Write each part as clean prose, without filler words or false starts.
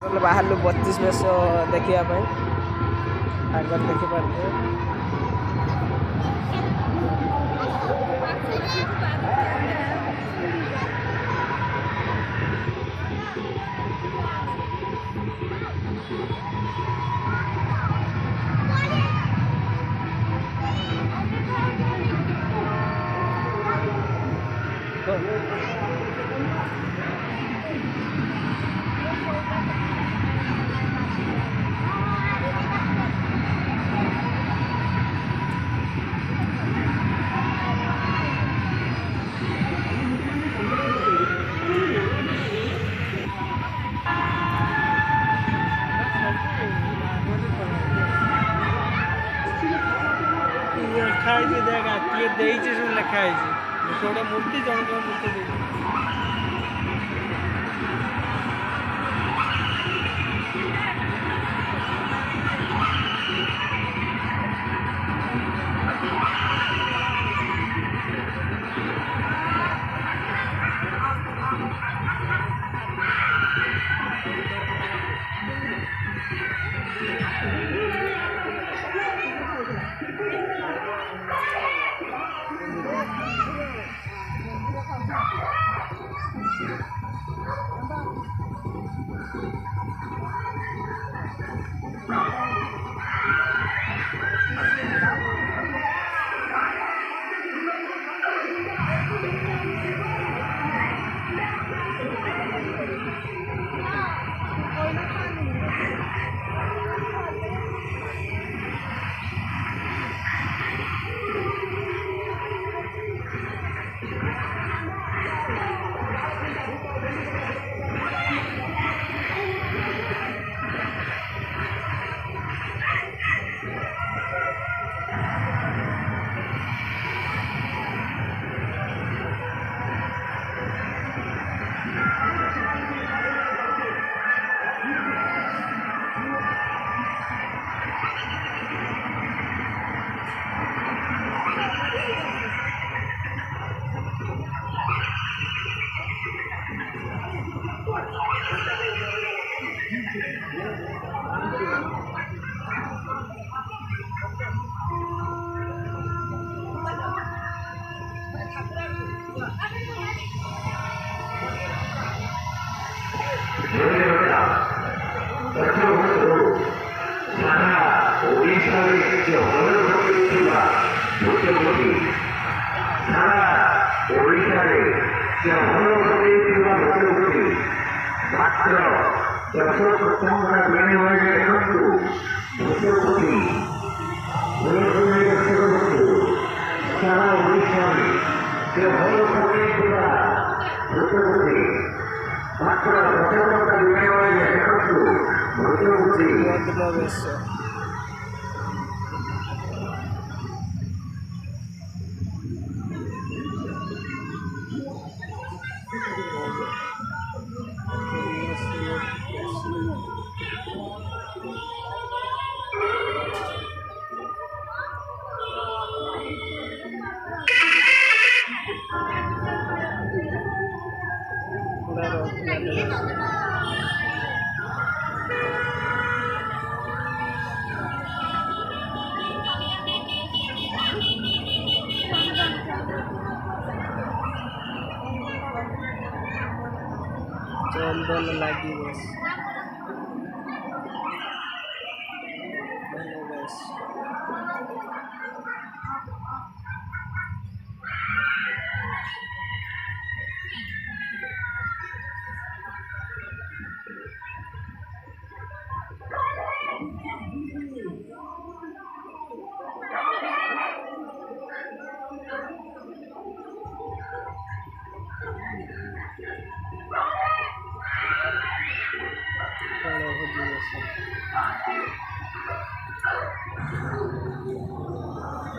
ବାହାରିଲୁ 32 ବେଶ ଦେଖିବା ପାଇଁ। ଆଗରେ ଦେଖିପାରୁଥିବେ। ଲେଖା ହେଇଛି ଦେଖ କିଏ ଦେଇଛି ସବୁ ଲେଖା ହେଇଛି ଗୋଟେ ମୂର୍ତ୍ତି ଜଣଙ୍କର ମୂର୍ତ୍ତି ଦେଇଛି। चंदन लगी बस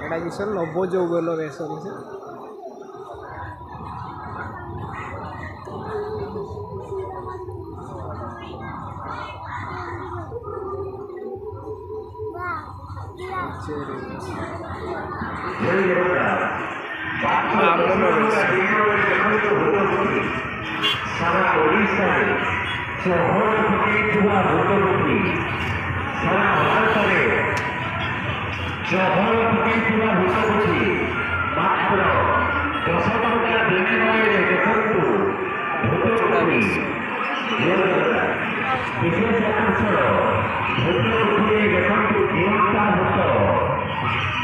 एटा किस नव यौवन वेश ଚହଳ ପକେଇଥିବା ଭୂତମୂର୍ତ୍ତି ସାରା ଭାରତରେ ଚହଳ ପକେଇଥିବା ଭୂତମୂର୍ତ୍ତି ମାତ୍ର 10 ଟଙ୍କା ବିନିମୟରେ ଦେଖନ୍ତୁ ଭୂତମୂର୍ତ୍ତି ବିଶେଷ ଆକର୍ଷଣ ଭୂତମୂର୍ତ୍ତିରେ ଦେଖନ୍ତୁ ଜିଅନ୍ତା ଭୂତ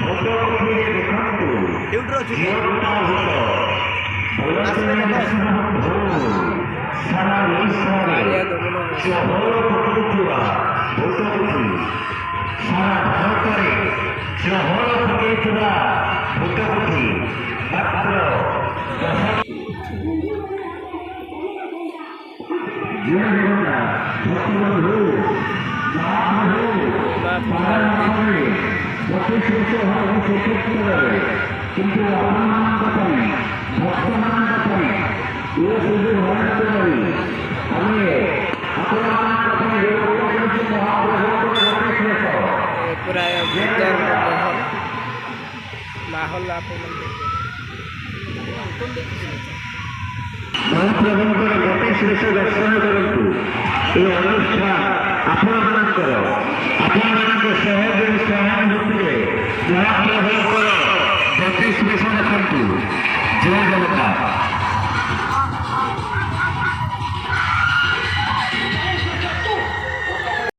ଭୂତମୂର୍ତ୍ତିରେ ଦେଖନ୍ତୁ ଜିଅନ୍ତା ଭୂତ ସାରା ଓଡ଼ିଶାରେ ଚହଳ ପକେଇଥିବା ଭୂତମୂର୍ତ୍ତି ସାରା ଭାରତରେ ଚହଳ ପକେଇଥିବା ଭୂତମୂର୍ତ୍ତି ମାତ୍ର କିନ୍ତୁ ଆପଣମାନଙ୍କ ପାଇଁ ଭକ୍ତମାନଙ୍କ ପାଇଁ ଏ ସବୁ ଭରଣ କରି ଆମେ ଆପଣମାନଙ୍କ ପାଇଁ पूरा माहौल आप ମହାପ୍ରଭୁଙ୍କର ଗୋଟେ ଶେଷ ଦର୍ଶନ କରନ୍ତୁ। ଏ ଅନୁଷ୍ଠାନ ଆପଣମାନଙ୍କ ସହଯୋଗ ସହାନୁଭୂତିରେ ମହାପ୍ରଭୁଙ୍କର 32 ବେଶ ଦେଖନ୍ତୁ। ଜୟ ଜଗନ୍ନାଥ।